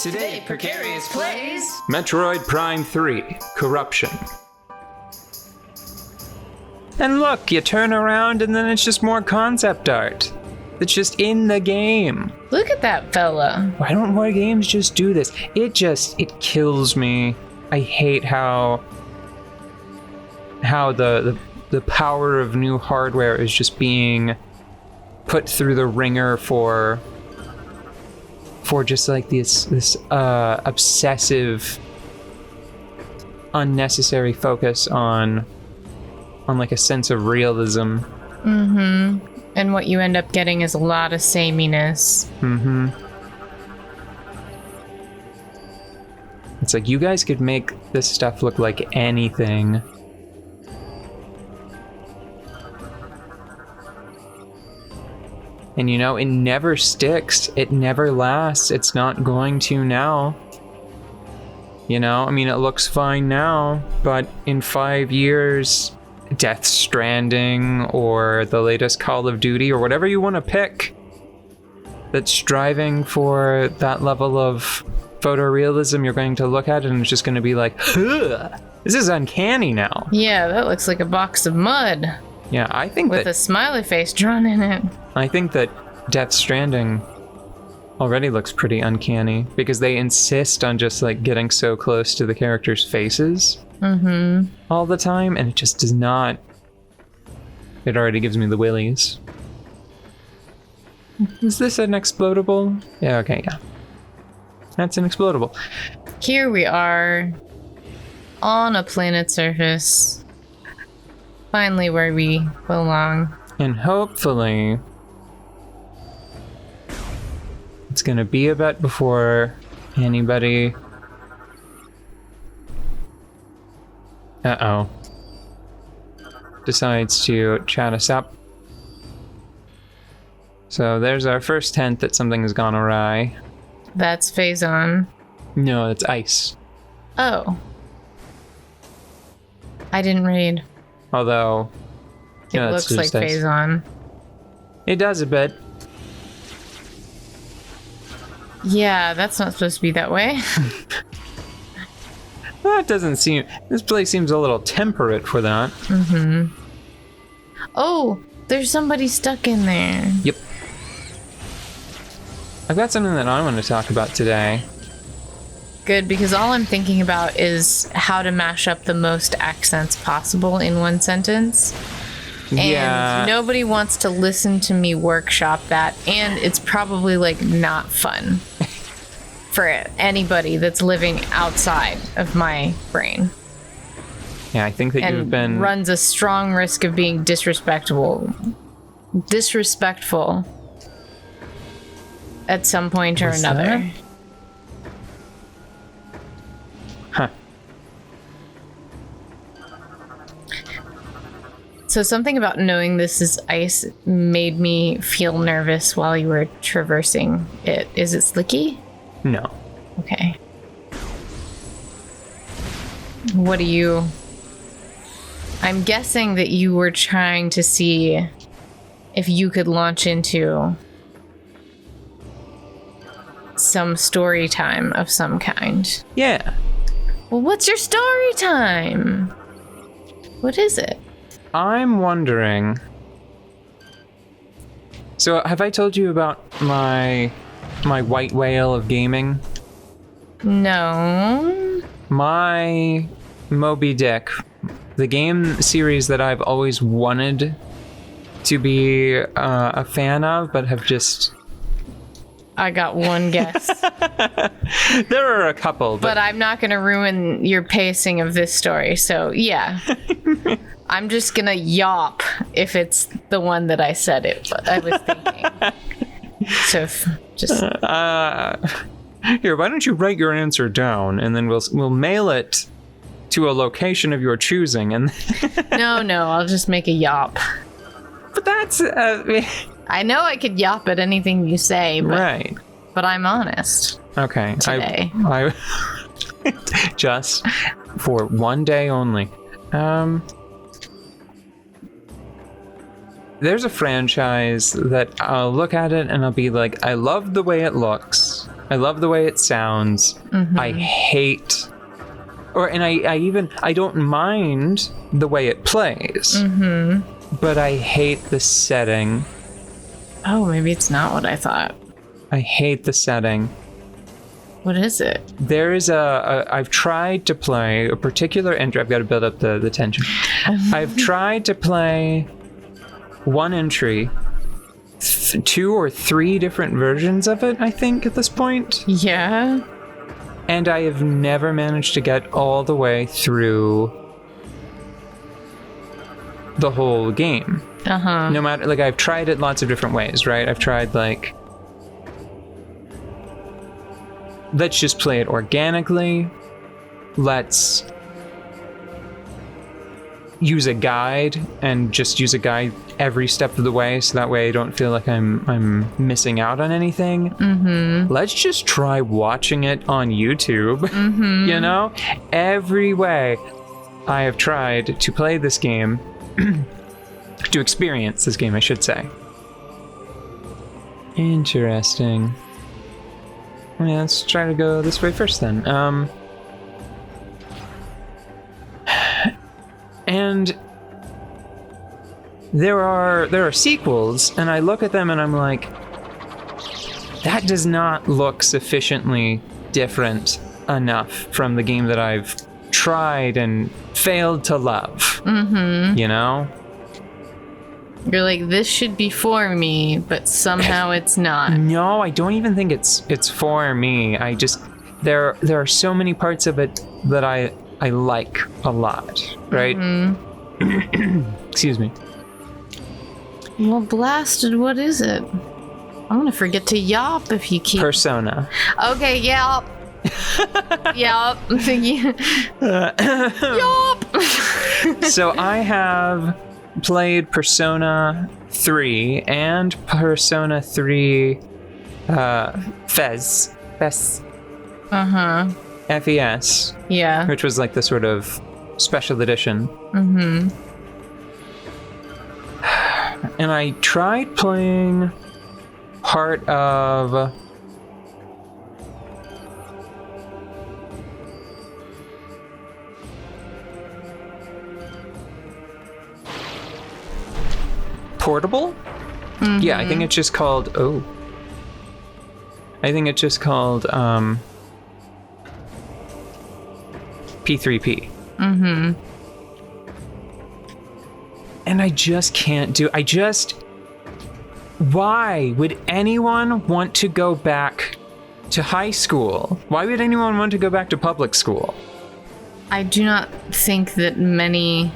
Today, Precarious plays Metroid Prime 3, Corruption. And look, you turn around and then it's just more concept art. It's just in the game. Look at that fella. Why don't more games just do this? It kills me. I hate how the power of new hardware is just being put through the ringer for just like this obsessive, unnecessary focus on like a sense of realism. Mm-hmm. And what you end up getting is a lot of sameness. Mm-hmm. It's like, you guys could make this stuff look like anything. And you know, it never sticks. It never lasts. It's not going to now. You know, I mean, it looks fine now, but in 5 years, Death Stranding or the latest Call of Duty or whatever you want to pick that's striving for that level of photorealism, you're going to look at it and it's just going to be like, ugh, this is uncanny now. Yeah, that looks like a box of mud. Yeah, I think with a smiley face drawn in it. I think that Death Stranding already looks pretty uncanny because they insist on just like getting so close to the characters' faces all the time, and it just does not. It already gives me the willies. Is this an explodable? Yeah, okay, yeah. That's an explodable. Here we are on a planet surface. Finally where we belong. And hopefully it's gonna be a bit before anybody... decides to chat us up. So there's our first hint that something has gone awry. That's Phazon. No, it's ice. Oh. I didn't read. Although... It looks like Phazon. It does a bit. Yeah, that's not supposed to be that way. Well, that doesn't seem... This place seems a little temperate for that. Mm-hmm. Oh, there's somebody stuck in there. Yep. I've got something that I want to talk about today. Good, because all I'm thinking about is how to mash up the most accents possible in one sentence. And nobody wants to listen to me workshop that, and it's probably like not fun for anybody that's living outside of my brain. Yeah, I think that you've been... runs a strong risk of being disrespectful at some point or another. That? Huh. So something about knowing this is ice made me feel nervous while you were traversing it. Is it slicky? No. Okay. What do you... I'm guessing that you were trying to see if you could launch into some story time of some kind. Yeah. Well, what's your story time? What is it? I'm wondering... So, have I told you about my white whale of gaming? No. My Moby Dick, the game series that I've always wanted to be a fan of, but have just... I got one guess. There are a couple, but I'm not going to ruin your pacing of this story, so yeah. I'm just going to yawp if it's the one that I said it, but I was thinking. So just... Here, why don't you write your answer down, and then we'll mail it to a location of your choosing, and... No, I'll just make a yawp. But that's... I know I could yawp at anything you say, but, right. But I'm honest. Okay. Today. I just for one day only. There's a franchise that I'll look at it and I'll be like, I love the way it looks. I love the way it sounds. I hate, I don't mind the way it plays, but I hate the setting. Oh, maybe it's not what I thought. I hate the setting. What is it? There is I've tried to play a particular entry. I've got to build up the tension. I've tried to play one entry, 2 or 3 different versions of it, I think, at this point. Yeah. And I have never managed to get all the way through the whole game. No matter, like, I've tried it lots of different ways, right? I've tried, like, let's just play it organically. Let's use a guide and just use a guide every step of the way, so that way I don't feel like I'm missing out on anything. Let's just try watching it on YouTube. You know, every way I have tried to play this game, to experience this game, I should say. Interesting. Yeah, let's try to go this way first then. And there are sequels, and I look at them and I'm like, that does not look sufficiently different enough from the game that I've tried and failed to love. You know? You're like, this should be for me, but somehow it's not. No, I don't even think it's for me. I just there are so many parts of it that I like a lot, right? Excuse me. Well, blasted, what is it? I'm gonna forget to Yahp if you keep... Persona. Okay, Yahp. Yahp. I'm thinking... Yahp! So I have played Persona 3 and Persona 3 FES. FES. FES. Yeah. Which was like the sort of special edition. And I tried playing part of Portable? Yeah, I think it's just called P3P. And I just can't do... Why would anyone want to go back to high school? Why would anyone want to go back to public school? I do not think that many...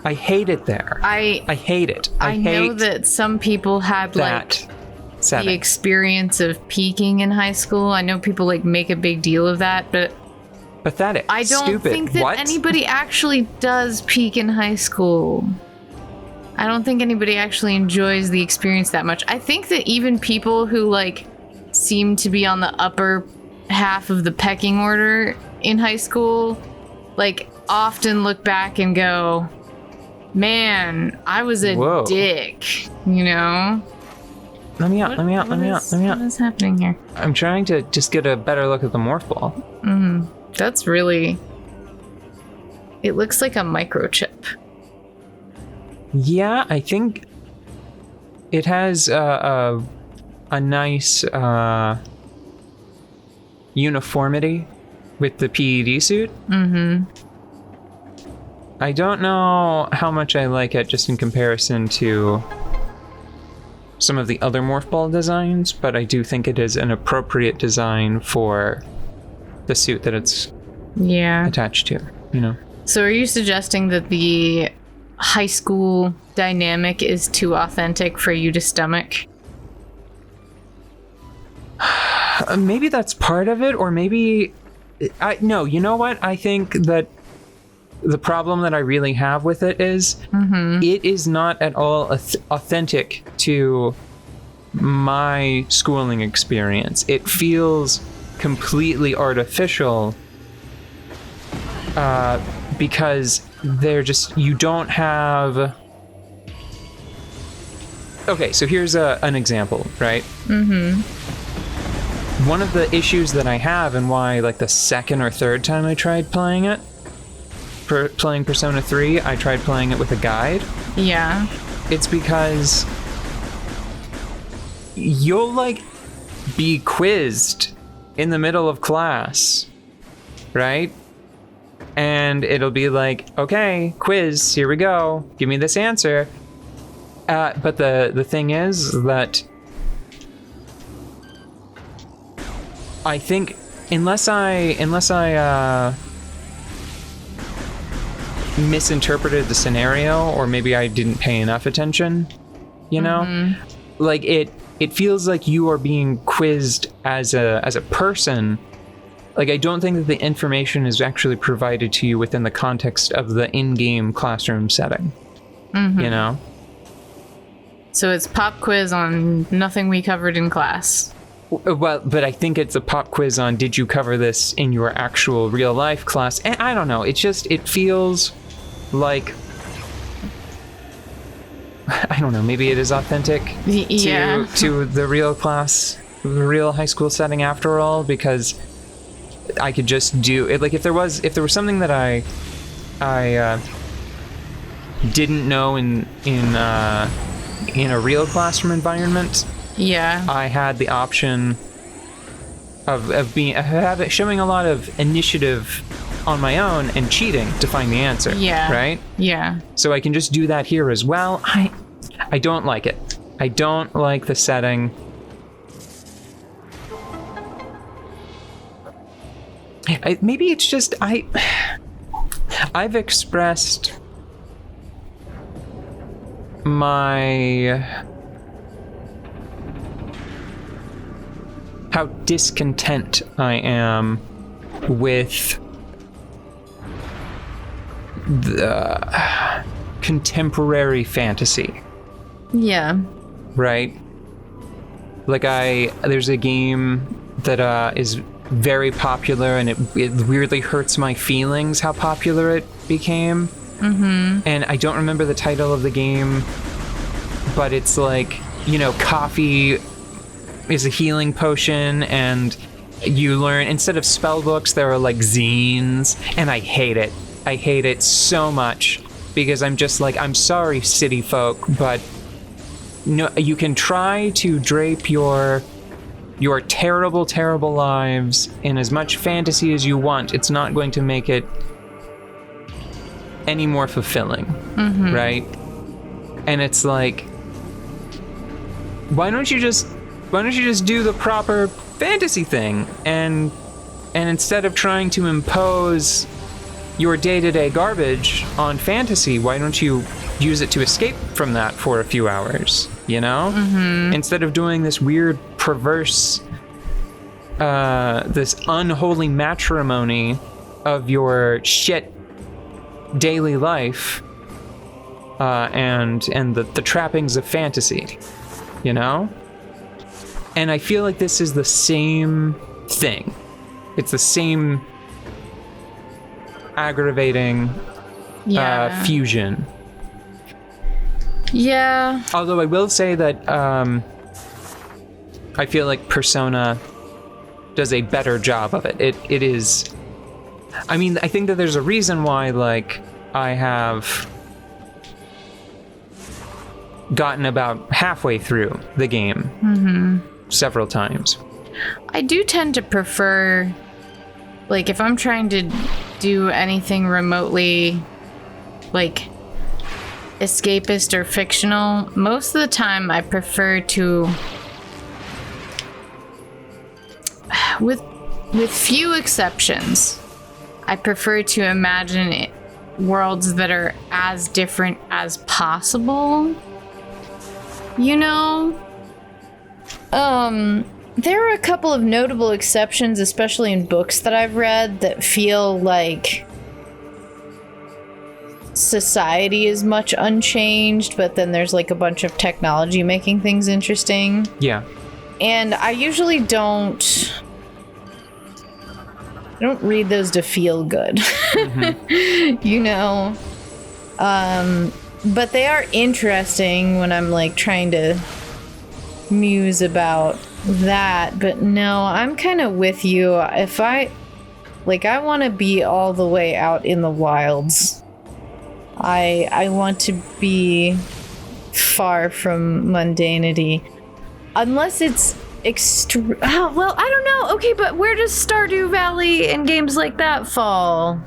I hate it there. I hate it. I know that some people had that setting. The experience of peaking in high school. I know people like make a big deal of that, but pathetic. I don't Stupid. think that anybody actually does peak in high school. I don't think anybody actually enjoys the experience that much. I think that even people who like seem to be on the upper half of the pecking order in high school, like often look back and go, man, I was a dick, you know? Let me out. What is happening here? I'm trying to just get a better look at the morph ball. That's really... It looks like a microchip. Yeah, I think it has a nice uniformity with the PED suit. I don't know how much I like it just in comparison to some of the other morph ball designs, but I do think it is an appropriate design for the suit that it's attached to, you know. So are you suggesting that the high school dynamic is too authentic for you to stomach? Maybe that's part of it, or maybe... No, you know what? I think that the problem that I really have with it is it is not at all authentic to my schooling experience. It feels completely artificial because you don't have... okay, so here's an example, right? One of the issues that I have, and why like the second or third time I tried playing it, playing Persona 3, I tried playing it with a guide. Yeah. It's because you'll like be quizzed in the middle of class, right? And it'll be like, okay, quiz, here we go, give me this answer. But the thing is that I think unless I misinterpreted the scenario, or maybe I didn't pay enough attention, you know, like it feels like you are being quizzed as a person. Like, I don't think that the information is actually provided to you within the context of the in-game classroom setting. You know? So it's pop quiz on nothing we covered in class. Well, but I think it's a pop quiz on, did you cover this in your actual real life class? And I don't know. It feels like, I don't know, maybe it is authentic to the real class, the real high school setting after all, because I could just do it. Like, if there was something that I didn't know in a real classroom environment, I had the option of showing a lot of initiative on my own and cheating to find the answer. Right? Yeah. So I can just do that here as well. I don't like it. I don't like the setting. Maybe it's just I've expressed how discontent I am with the contemporary fantasy. Yeah. Right? Like there's a game that is very popular, and it weirdly hurts my feelings how popular it became. And I don't remember the title of the game, but it's like, you know, coffee is a healing potion, and you learn, instead of spell books, there are like zines, and I hate it. I hate it so much, because I'm just like, I'm sorry, city folk, but no, you can try to drape your terrible, terrible lives in as much fantasy as you want. It's not going to make it any more fulfilling, right? And it's like, why don't you just do the proper fantasy thing, and instead of trying to impose your day-to-day garbage on fantasy, why don't you use it to escape from that for a few hours, you know? Instead of doing this weird, perverse, this unholy matrimony of your shit daily life, and the trappings of fantasy, you know? And I feel like this is the same thing. It's the same aggravating fusion. Yeah. Although I will say that I feel like Persona does a better job of it. It is... I mean, I think that there's a reason why, like, I have gotten about halfway through the game several times. I do tend to prefer, like, if I'm trying to do anything remotely, like, escapist or fictional, most of the time I prefer to, with few exceptions, I prefer to imagine worlds that are as different as possible, you know? There are a couple of notable exceptions, especially in books that I've read, that feel like society is much unchanged, but then there's like a bunch of technology making things interesting. Yeah. And I usually don't read those to feel good. You know? But they are interesting when I'm like trying to muse about that. But no, I'm kind of with you. If I want to be all the way out in the wilds. I want to be far from mundanity. Unless it's extreme. Oh, well, I don't know. Okay, but where does Stardew Valley and games like that fall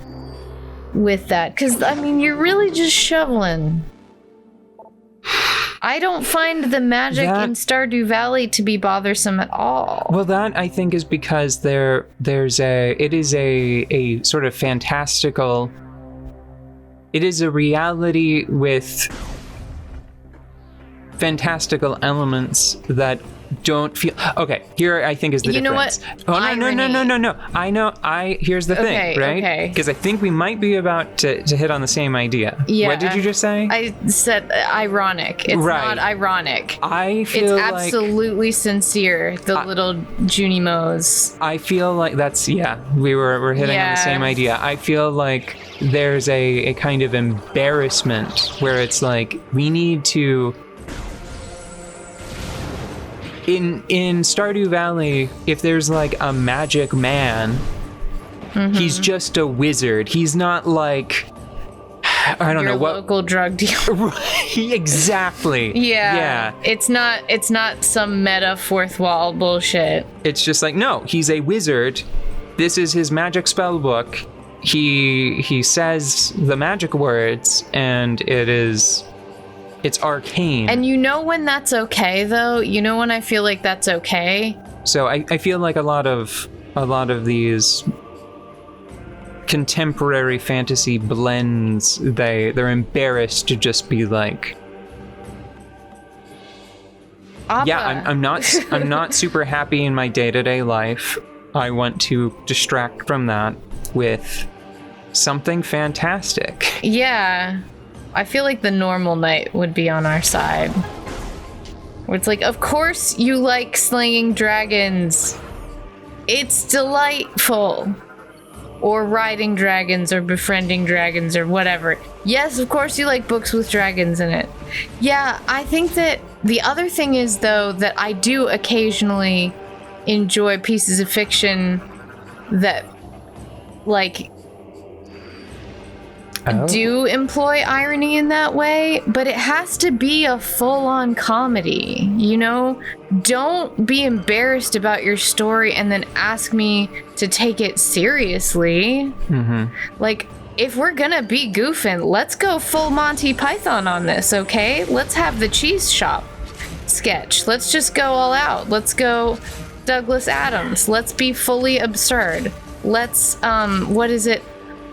with that? Because, I mean, you're really just shoveling. I don't find the magic in Stardew Valley to be bothersome at all. Well, that I think is because it is a sort of fantastical. It is a reality with fantastical elements that don't feel okay. Here, I think is the difference. You know what? Oh no! I know. Here's the thing, right? Okay. Because I think we might be about to hit on the same idea. Yeah. What did you just say? I said ironic. It's not ironic. I feel it's absolutely sincere. The little Junimos. I feel like that's we're hitting on the same idea. I feel like there's a kind of embarrassment where it's like we need to. In Stardew Valley, if there's like a magic man, he's just a wizard. He's not like I don't know what local drug dealer. Exactly. Yeah. It's not some meta fourth wall bullshit. It's just like no, he's a wizard. This is his magic spell book. He says the magic words, and it's arcane. And you know when that's okay, though? You know when I feel like that's okay? So I feel like a lot of these contemporary fantasy blends, they're embarrassed to just be like, Appa. yeah, I'm not super happy in my day-to-day life. I want to distract from that with something fantastic. Yeah. I feel like the normal knight would be on our side. Where it's like, of course you like slaying dragons. It's delightful. Or riding dragons or befriending dragons or whatever. Yes, of course you like books with dragons in it. Yeah, I think that the other thing is, though, that I do occasionally enjoy pieces of fiction that, like, do employ irony in that way, but it has to be a full-on comedy, you know? Don't be embarrassed about your story and then ask me to take it seriously. Like, if we're gonna be goofing, let's go full Monty Python on this, okay? Let's have the cheese shop sketch. Let's just go all out. Let's go Douglas Adams. Let's be fully absurd. Let's, what is it?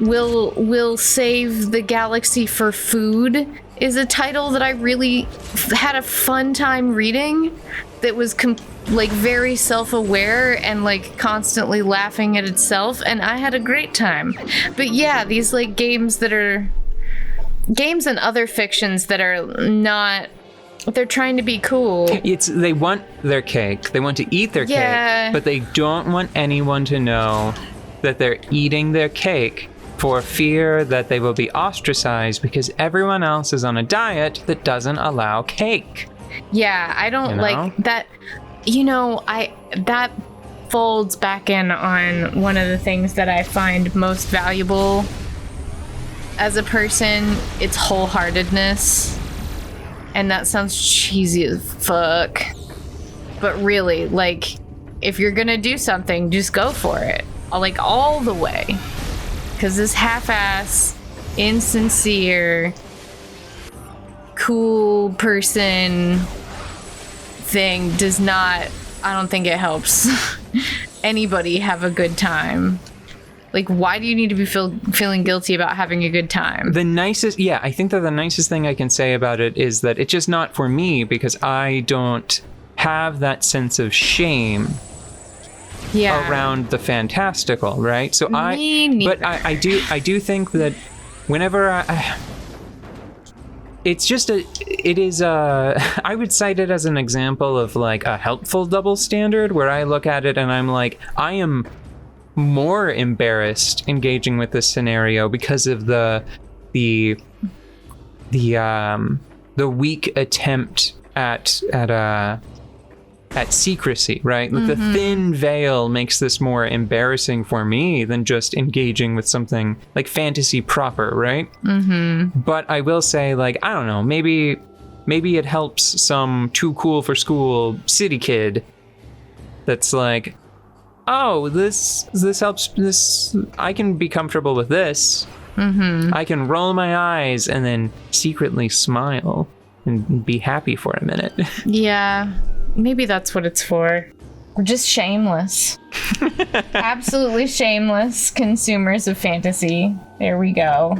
Will Save the Galaxy for Food is a title that I really had a fun time reading, that was like very self-aware and like constantly laughing at itself, and I had a great time. But yeah, these like games and other fictions that are not, they're trying to be cool. They want their cake. They want to eat their cake, but they don't want anyone to know that they're eating their cake for fear that they will be ostracized because everyone else is on a diet that doesn't allow cake. Yeah, I don't like that. You know, that folds back in on one of the things that I find most valuable as a person. It's wholeheartedness. And that sounds cheesy as fuck. But really, like, if you're gonna do something, just go for it. Like, all the way. Because this half-ass, insincere, cool person thing does not, I don't think it helps anybody have a good time. Like, why do you need to be feeling guilty about having a good time? I think that the nicest thing I can say about it is that it's just not for me because I don't have that sense of shame around the fantastical, right? So Me neither. But I do think that whenever it's just I would cite it as an example of like a helpful double standard where I look at it and I'm like, I am more embarrassed engaging with this scenario because of the the weak attempt at secrecy, right? Like the thin veil makes this more embarrassing for me than just engaging with something like fantasy proper, right? But I will say, like, I don't know, maybe it helps some too cool for school city kid that's like, oh, this helps, this, I can be comfortable with this. I can roll my eyes and then secretly smile and be happy for a minute. Yeah, maybe that's what it's for. We're just shameless. Absolutely shameless consumers of fantasy. There we go.